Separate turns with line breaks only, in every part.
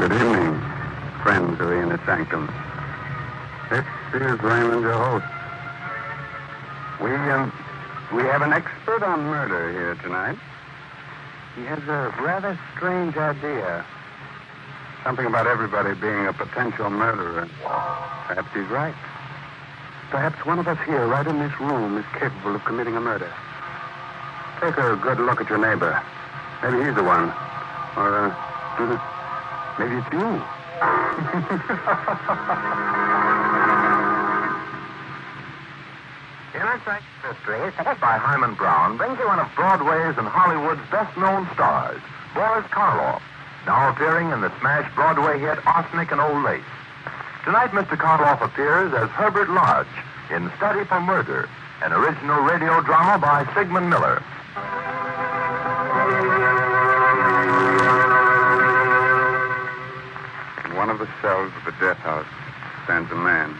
Good evening, friends of the Sanctum. This is Raymond, your host. We have an expert on murder here tonight. He has a rather strange idea. Something about everybody being a potential murderer. Perhaps he's right. Perhaps one of us here, right in this room, is capable of committing a murder. Take a good look at your neighbor. Maybe he's the one. Or, maybe it's you.
Innocent Mystery, by Hyman Brown, brings you one of Broadway's and Hollywood's best-known stars, Boris Karloff, now appearing in the smash Broadway hit Arsenic and Old Lace. Tonight, Mr. Karloff appears as Herbert Lodge in Study for Murder, an original radio drama by Sigmund Miller.
In one of the cells of the death house stands a man,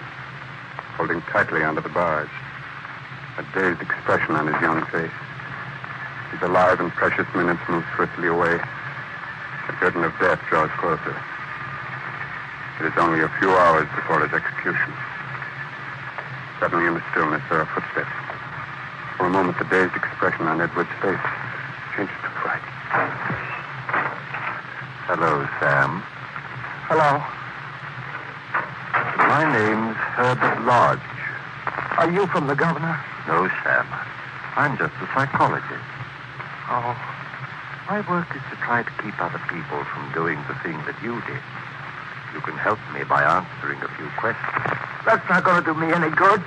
holding tightly onto the bars, a dazed expression on his young face. His alive and precious minutes move swiftly away. The curtain of death draws closer. It is only a few hours before his execution. Suddenly, in the stillness, there are footsteps. For a moment, the dazed expression on Edward's face changes to fright.
Hello, Sam.
Hello.
My name's Herbert Lodge.
Are you from the governor?
No, Sam. I'm just a psychologist.
Oh.
My work is to try to keep other people from doing the thing that you did. You can help me by answering a few questions.
That's not going to do me any good.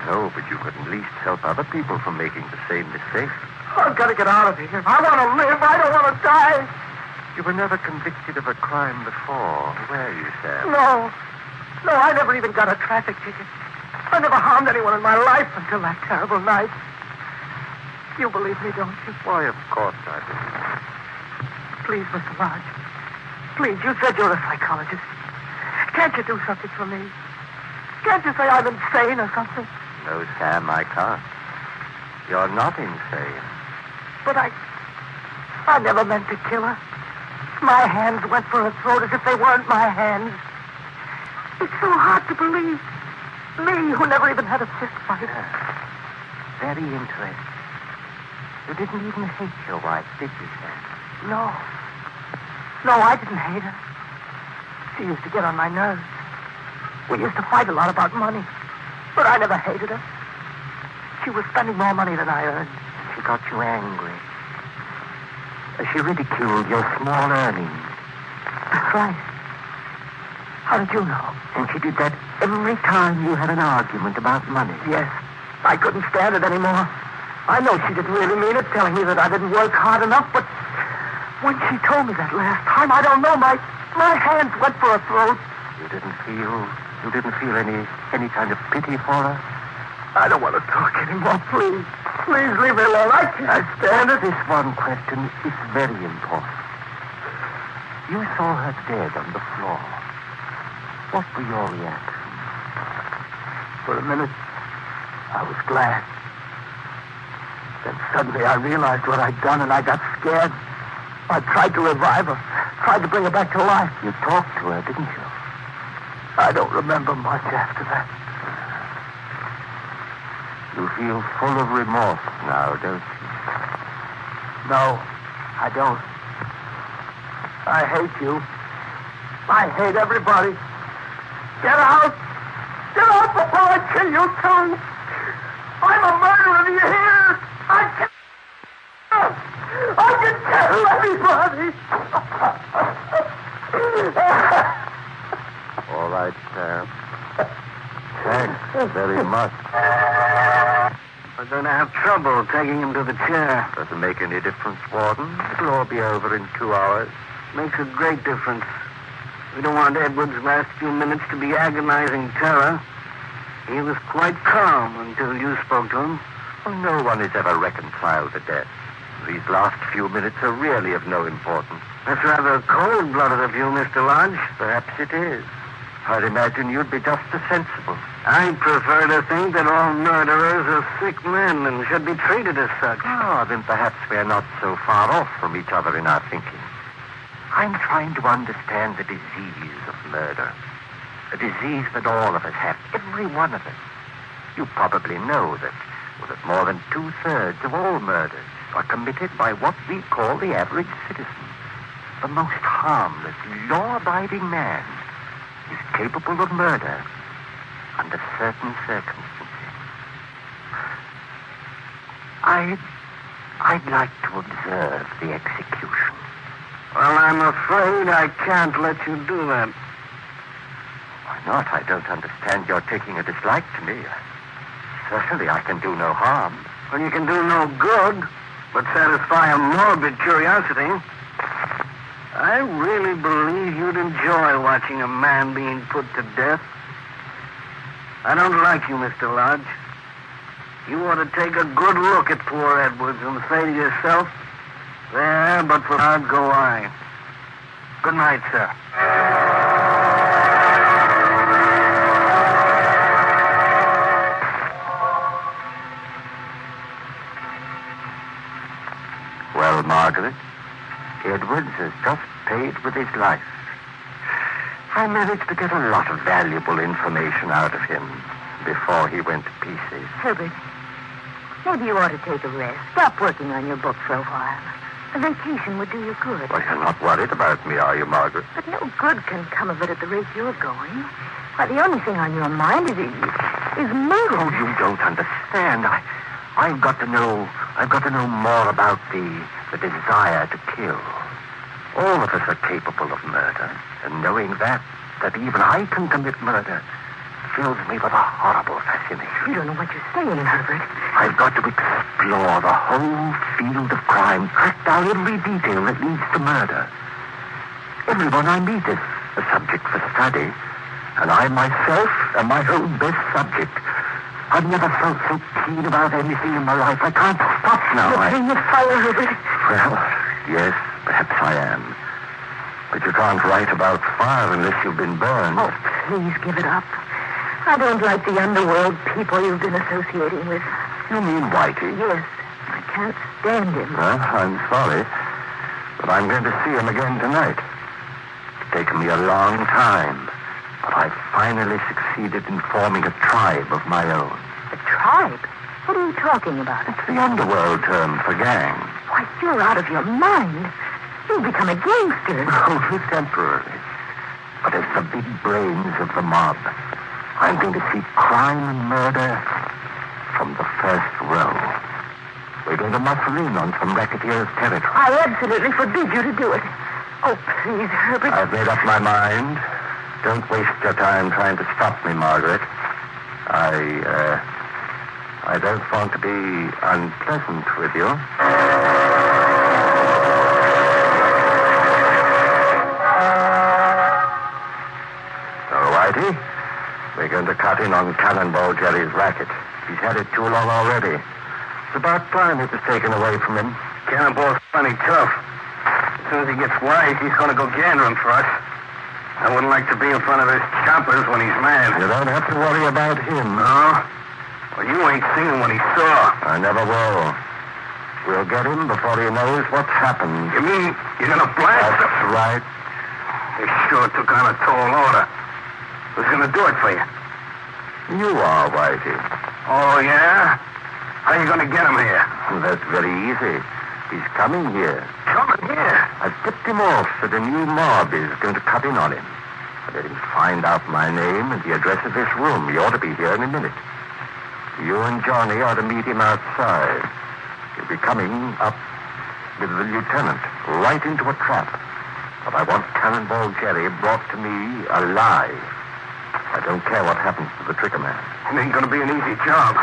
No, but you could at least help other people from making the same mistake.
I've got to get out of here. I want to live. I don't want to die.
You were never convicted of a crime before, were you, Sam?
No. No, I never even got a traffic ticket. I never harmed anyone in my life until that terrible night. You believe me, don't you?
Why, of course I believe.
Please, Mr. Lodge. Please, you said you're a psychologist. Can't you do something for me? Can't you say I'm insane or something?
No, Sam, I can't. You're not insane.
But I never meant to kill her. My hands went for her throat as if they weren't my hands. It's so hard to believe. Me, who never even had a fist fight.
Very interesting. You didn't even hate your wife, did you, Sam?
No. No, I didn't hate her. She used to get on my nerves. We used to fight a lot about money. But I never hated her. She was spending more money than I earned.
She got you angry. She ridiculed your small earnings.
That's right. How did you know?
And she did that every time you had an argument about money.
Yes. I couldn't stand it anymore. I know she didn't really mean it, telling me that I didn't work hard enough, but when she told me that last time, I don't know, my hands went for her throat.
You didn't feel any kind of pity for her?
I don't want to talk anymore, please. Please leave me alone. I can't stand it.
This one question is very important. You saw her dead on the floor. What were your reactions?
For a minute, I was glad. Then suddenly I realized what I'd done and I got scared. I tried to revive her, tried to bring her back to life.
You talked to her, didn't you?
I don't remember much after that.
You feel full of remorse now, don't you?
No, I don't. I hate you. I hate everybody. Get out! Get out before I kill you, too! I'm a murderer, do you hear? I can kill everybody!
All right, Sam. Thanks very much.
We're going to have trouble taking him to the chair.
Doesn't make any difference, Warden. It'll all be over in 2 hours.
Makes a great difference. We don't want Edward's last few minutes to be agonizing terror. He was quite calm until you spoke to him.
Well, no one is ever reconciled to death. These last few minutes are really of no importance.
That's rather cold-blooded of you, Mr. Lodge.
Perhaps it is. I'd imagine you'd be just as sensible.
I prefer to think that all murderers are sick men and should be treated as such.
Ah, then perhaps we're not so far off from each other in our thinking.
I'm trying to understand the disease of murder. A disease that all of us have, every one of us. You probably know that more than 2/3 of all murders are committed by what we call the average citizen. The most harmless, law-abiding man is capable of murder under certain circumstances. I'd like to observe the execution.
Well, I'm afraid I can't let you do that.
Why not? I don't understand your taking a dislike to me. Certainly I can do no harm.
Well, you can do no good, but satisfy a morbid curiosity. I really believe you'd enjoy watching a man being put to death. I don't like you, Mr. Lodge. You ought to take a good look at poor Edwards and say to yourself, there, but for God go I. Good night, sir.
Well, Margaret, Edwards has just paid with his life. I managed to get a lot of valuable information out of him before he went to pieces.
Herbert, maybe you ought to take a rest. Stop working on your book for a while. A vacation would do you good.
Well, you're not worried about me, are you, Margaret?
But no good can come of it at the rate you're going. Why, the only thing on your mind is murder.
Oh, you don't understand. I've got to know more about the desire to kill. All of us are capable of murder, and knowing that even I can commit murder fills me with a horrible fascination.
You don't know what you're saying, Herbert.
I've got to explore the whole field of crime, track down every detail that leads to murder. Everyone I meet is a subject for study, and I myself am my own best subject. I've never felt so keen about anything in my life. I can't stop now.
You're playing with fire, Herbert.
Well, yes, perhaps I am. But you can't write about fire unless you've been burned.
Oh, please give it up. I don't like the underworld people you've been associating with.
You mean Whitey?
Yes. I can't stand him.
Well, I'm sorry, but I'm going to see him again tonight. It's taken me a long time, but I've finally succeeded in forming a tribe of my own.
A tribe? What are you talking about?
It's the underworld term for gang.
Why, you're out of your mind. You've become a gangster.
Only temporarily. But as the big brains of the mob, I'm going to see crime and murder from the first row. We're going to muscle in on some racketeers' territory.
I absolutely forbid you to do it. Oh, please, Herbert.
I've made up my mind. Don't waste your time trying to stop me, Margaret. I don't want to be unpleasant with you. So, Whitey, we're going to cut in on Cannonball Jerry's racket. He's had it too long already. It's about time it was taken away from him.
Cannonball's plenty tough. As soon as he gets wise, he's going to go gandering for us. I wouldn't like to be in front of his choppers when he's mad.
You don't have to worry about him.
No? Well, you ain't seen what he saw.
I never will. We'll get him before he knows what's happened.
You mean you're going to blast him?
That's right.
He sure took on a tall order. Who's going to do it for you?
You are, Whitey.
Oh, yeah? How you going to get him here?
Well, that's very easy. He's coming here.
Coming here?
I've tipped him off that a new mob is going to cut in on him. I let him find out my name and the address of this room. He ought to be here in a minute. You and Johnny are to meet him outside. He'll be coming up with the lieutenant right into a trap. But I want Cannonball Jerry brought to me alive. I don't care what happens to the trigger man.
It ain't going to be an easy job.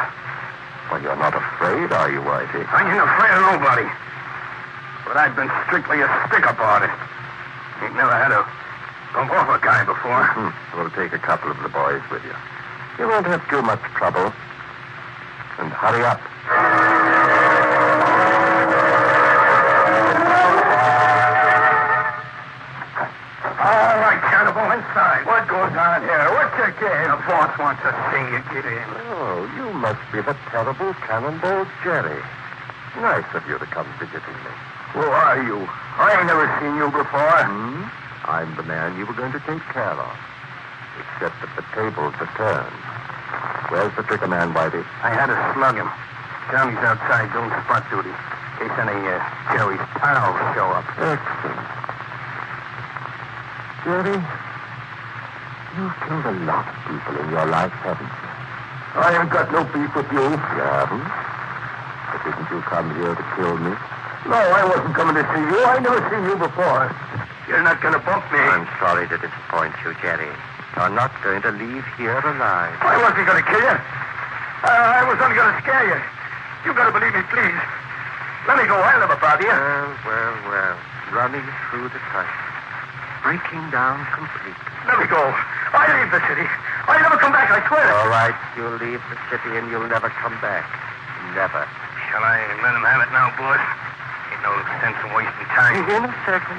Well, you're not afraid, are you, Whitey?
I ain't afraid of nobody. But I've been strictly a stick-up artist. Ain't never had to bump off a guy before.
We'll take a couple of the boys with you. You won't have too much trouble. And hurry up.
All right, Cannibal, inside. What goes on here? What's your game? The boss wants to see you get in.
Oh, you must be the terrible Cannonball Jerry. Nice of you to come visiting me.
Who are you? I ain't never seen you before.
I'm the man you were going to take care of. Except that the tables are turned. Where's the trigger man, Whitey?
I had to slug him. Johnny's outside doing spot duty. In case any Jerry's pals show up.
Excellent. Jerry, you've killed a lot of people in your life, haven't you?
I ain't got no beef with you.
You haven't? But didn't you come here to kill me?
No, I wasn't coming to see you. I never seen you before. You're not going to bump me.
I'm sorry to disappoint you, Jerry. You're not going to leave here alive.
I wasn't going to kill you. I was only going to scare you. You got to believe me, please. Let me go. I'll never bother you.
Well. Running through the tunnel. Breaking down completely.
Let me go. I leave the city. I'll never come back, I swear.
All right, you'll leave the city and you'll never come back. Never.
Shall I let him have it now, boss? Ain't no sense in wasting time.
In a second,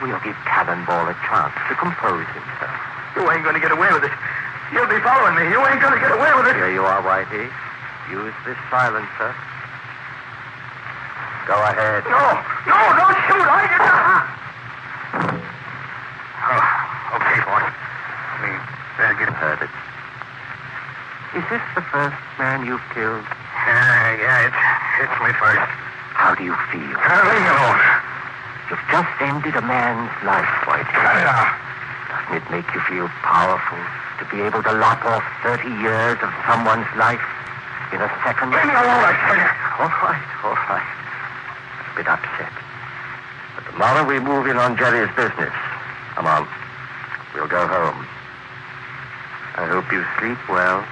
we'll give Cannonball a chance to compose himself.
You ain't going to get away with it. You'll be following me. You ain't going to get away with it.
Here you are, Whitey. Use this silencer. Go ahead.
No, don't shoot. I get Oh, okay, boss. I mean, better get
Heard it. Is this the first man you've killed?
Yeah, it's my first.
How do you feel?
Leave me alone.
You've just ended a man's life, Whitey.
Cut it out.
Doesn't it make you feel powerful to be able to lop off 30 years of someone's life in a second?
Leave me alone, I tell you.
All right. A bit upset. But tomorrow we move in on Jerry's business. Come on. We'll go home. I hope you sleep well.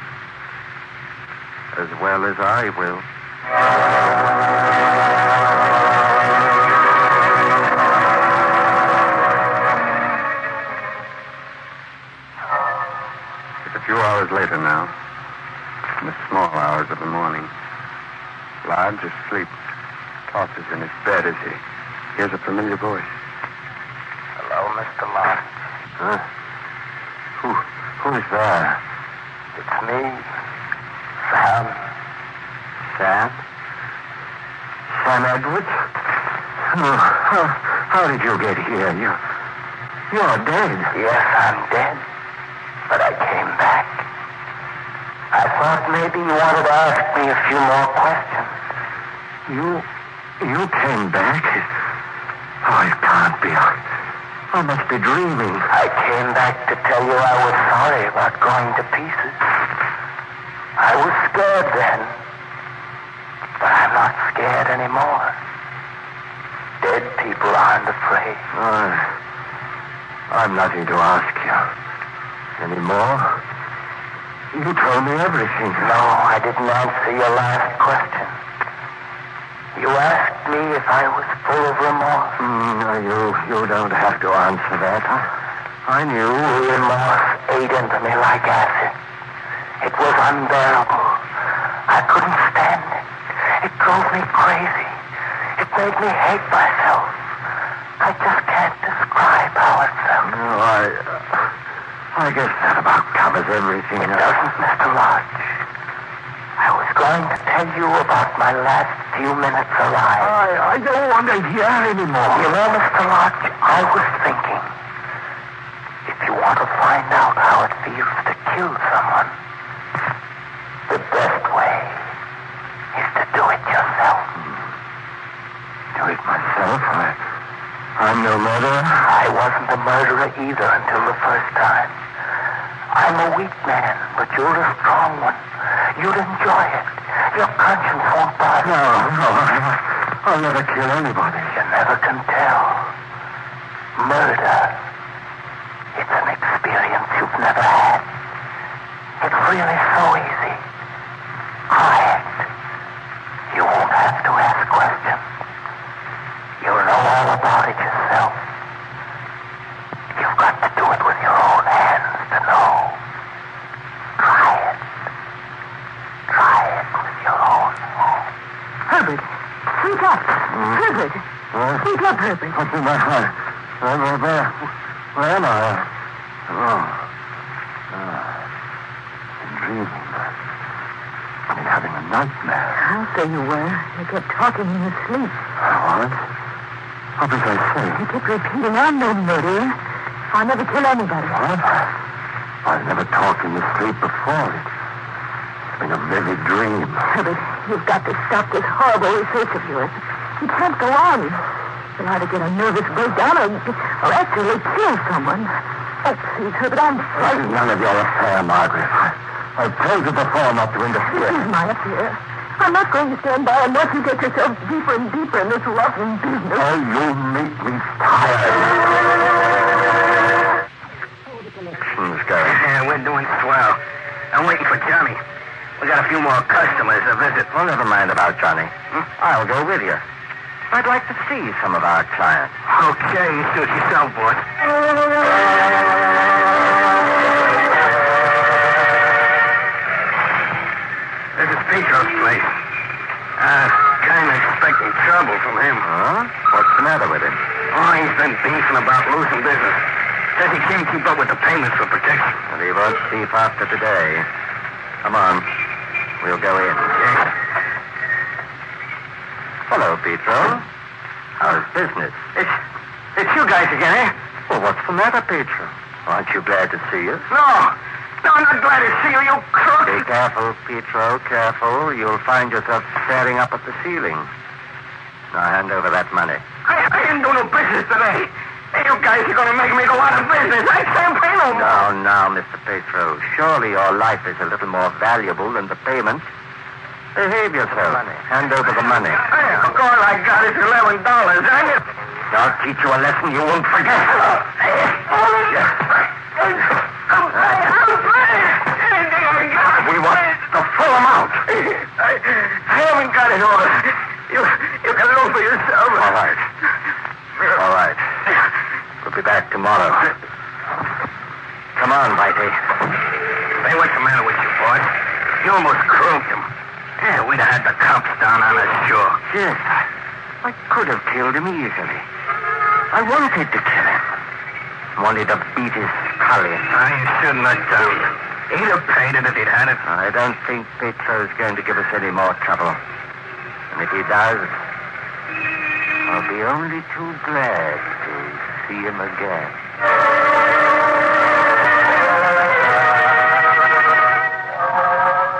As well as I will.
It's a few hours later now. In the small hours of the morning. Lodge asleep. Tosses in his bed as he hears a familiar voice.
Hello, Mr. Lodge.
Huh? Who's there?
It's me, Sam.
Sam? Sam Edwards? Oh, how did you get here? You're dead.
Yes, I'm dead. But I came back. I thought maybe you wanted to ask me a few more questions.
You came back? Oh, it can't be. I must be dreaming.
I came back to tell you I was sorry about going to pieces. I was scared then. But I'm not scared anymore. Dead people aren't afraid.
I'm nothing to ask you. Anymore? You told me everything.
No, I didn't answer your last question. You asked me if I was full of remorse.
You don't have to answer that. I knew.
Remorse ate into me like acid. It was unbearable. I couldn't stand it. It drove me crazy. It made me hate myself. I just can't describe how it felt.
No, I guess that about covers everything.
It doesn't, Mr. Lodge. I was going to tell you about my last few minutes alive.
I don't want to hear anymore.
You know, Mr. Lodge, I was thinking, if you want to find out how it feels to kill someone, the best way is to do it yourself.
Do it myself? I'm no murderer.
I wasn't a murderer either until the first time. I'm a weak man, but you're a strong one. You'd enjoy it. Your conscience won't bother.
No, I'll never kill anybody.
You never can tell. Murder. It's an experience you've never had. It's really so easy. Try it. You won't have to ask questions. You'll know all about it yourself. You've got to do it with your own hands to know. Try it. Try it with your own hands.
Herbert, wake up. Herbert. Wake up, Herbert.
What's in my heart? Where am I? Been dreaming. I've been having a nightmare.
I'll say you were. You kept talking in your sleep.
Oh, Florence. What was I saying?
You keep repeating, I'm no murderer. I'll never kill anybody.
What? I've never talked in this sleep before. It's been a vivid dream.
Herbert, you've got to stop this horrible research of yours. You can't go on. You'll either get a nervous breakdown or actually kill someone. Oh, please, Herbert, I'm
This
frightened.
is none of your affair, Margaret. I've told you before not to interfere.
This is my affair. I'm not going to stand by and watch you get yourself deeper and deeper in this rotten business.
Oh, you make me tired. Connections going.
Yeah, we're doing swell. I'm waiting for Johnny. We got a few more customers to visit.
Well, never mind about Johnny. I'll go with you. I'd like to see some of our clients.
Okay, you suit yourself, boss. This is Petro's place. Kind of expecting trouble from him.
Huh? What's the matter with him?
Oh, he's been beefing about losing business. Says he can't keep up with the payments for protection.
And he won't beef after today. Come on. We'll go in.
Yes.
Hello, Petro. How's business?
It's you guys again, eh?
Well, what's the matter, Petro? Aren't you glad to see us?
No, I'm not glad to see you, you crook.
Be careful, Petro, careful. You'll find yourself staring up at the ceiling. Now hand over that money.
I didn't do no business today. You guys are going to make me go out of business. I can't pay no more.
Now, Mr. Petro. Surely your life is a little more valuable than the payment. Behave yourself. Hand over the money.
Hey, all I got is $11.
I'll teach you a lesson you won't forget. We want the full amount.
I haven't got it all. You can look for yourself.
All right. All right. We'll be back tomorrow. Come on, Whitey.
Hey, what's the matter with you, boy? You almost croaked him. Yeah, we'd have had the cops down on us, sure.
Yes, I could have killed him easily. I wanted to kill him. Wanted to beat his collie.
You shouldn't have done. He'd have paid it if he'd had it.
I don't think Petro's going to give us any more trouble. And if he does, I'll be only too glad to see him again.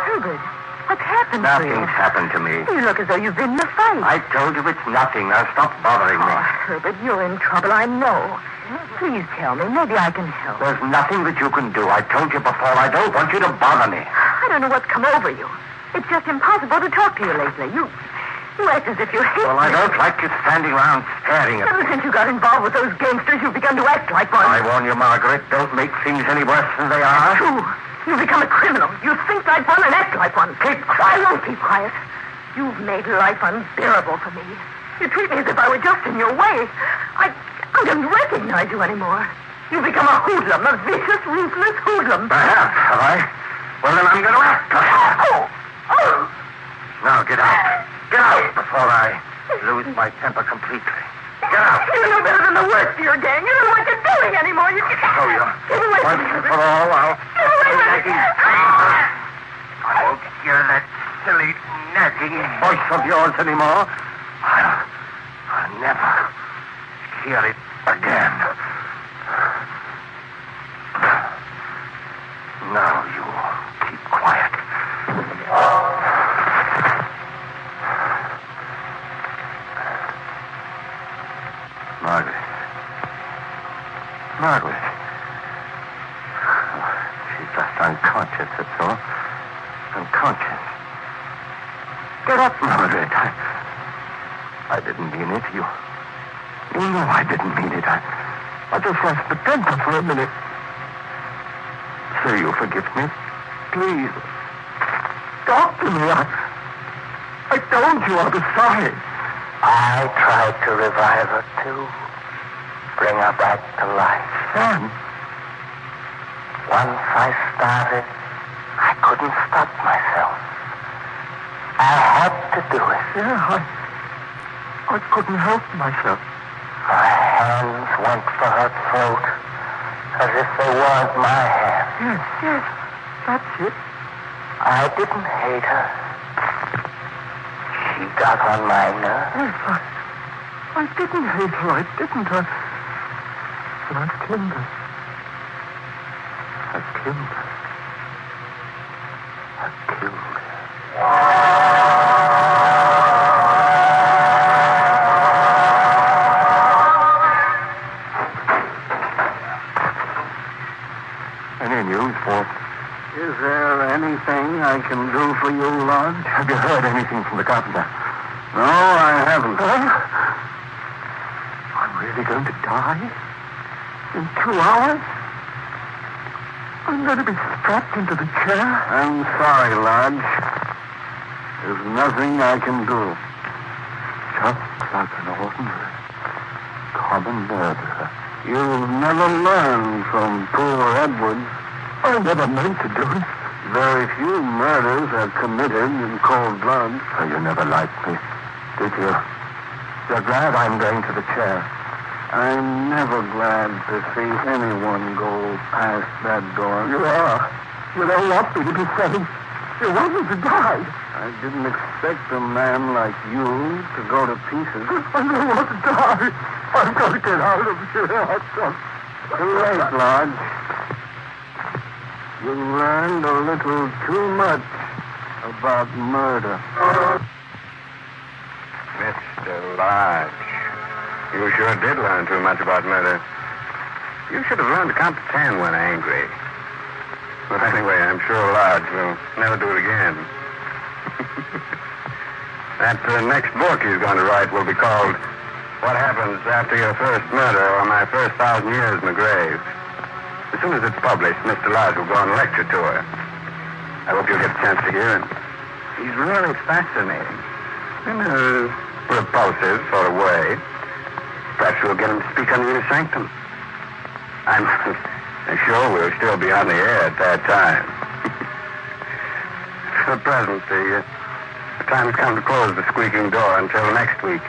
Herbert, what's happened to you?
Nothing's happened to me.
You look as though you've been in a fight.
I told you it's nothing. Now stop bothering me.
Oh, Herbert, you're in trouble, I know. Please tell me. Maybe I can help.
There's nothing that you can do. I told you before. I don't want you to bother me.
I don't know what's come over you. It's just impossible to talk to you lately. You act as if you hate
Well, I
me.
don't like you standing around staring at
Ever
me.
since you got involved with those gangsters, you've begun to act like one.
I warn you, Margaret, don't make things any worse than they are.
True. You've become a criminal. You think like one and act like one.
Keep
I
quiet.
won't keep quiet. You've made life unbearable for me. You treat me as if I were just in your way. I don't recognize you anymore. You've become a hoodlum, a vicious, ruthless hoodlum.
Perhaps, have I? Well, then I'm going to act.
Oh!
Now, get out. Get out before I lose my temper completely. Get out.
You know better than the worst of your gang. You don't know what you're doing anymore. You
Oh, you.
Get away from
Once
me.
and for all, I'll...
Get away from me.
I won't hear that silly, nagging voice of yours anymore. I'll never hear it again. Now you keep quiet. Margaret. She's just unconscious, that's all. Unconscious. Get up, Margaret. I didn't mean it. You know I didn't mean it. I just lost the temper for a minute. Say you forgive me. Please. Talk to me. I told you I was sorry.
I tried to revive her, too. Bring her back to life.
Sam.
Once I started, I couldn't stop myself. I had to do it.
Yeah, I couldn't help myself.
My hands went for her throat, as if they weren't my hands.
Yes, that's it.
I didn't hate her. She got on my nerves.
Yes, I didn't, Hazel. I didn't. But I've killed her. I've killed her. I've killed her. Any news, Fort?
Is there anything I can do for you, Lodge?
Have you heard anything from the governor?
No, I haven't.
I'm really going to die? In 2 hours? I'm going to be strapped into the chair?
I'm sorry, Lodge. There's nothing I can do.
Just like an ordinary, common murderer.
You've never learned from poor Edwards.
I never meant to do it.
Very few murders are committed in cold blood.
Oh, you never liked me, did you? You're glad I'm going to the chair.
I'm never glad to see anyone go past that door.
You are. You don't want me to be saved. You want me to die.
I didn't expect a man like you to go to pieces.
I don't want to die. I've got to get out of here. I've got...
Too late, Lodge. You learned a little too much about murder.
Mr. Lodge, you sure did learn too much about murder. You should have learned to count to 10 when angry. But anyway, I'm sure Lodge will never do it again. That next book he's going to write will be called What Happens After Your First Murder or My First 1,000 Years in the Grave. As soon as it's published, Mr. Lodge will go on a lecture tour. I hope you'll get a chance to hear him. He's really fascinating. In a repulsive sort of way. Perhaps we'll get him to speak on your Sanctum. I'm sure we'll still be on the air at that time. For the present, the time has come to close the squeaking door until next week.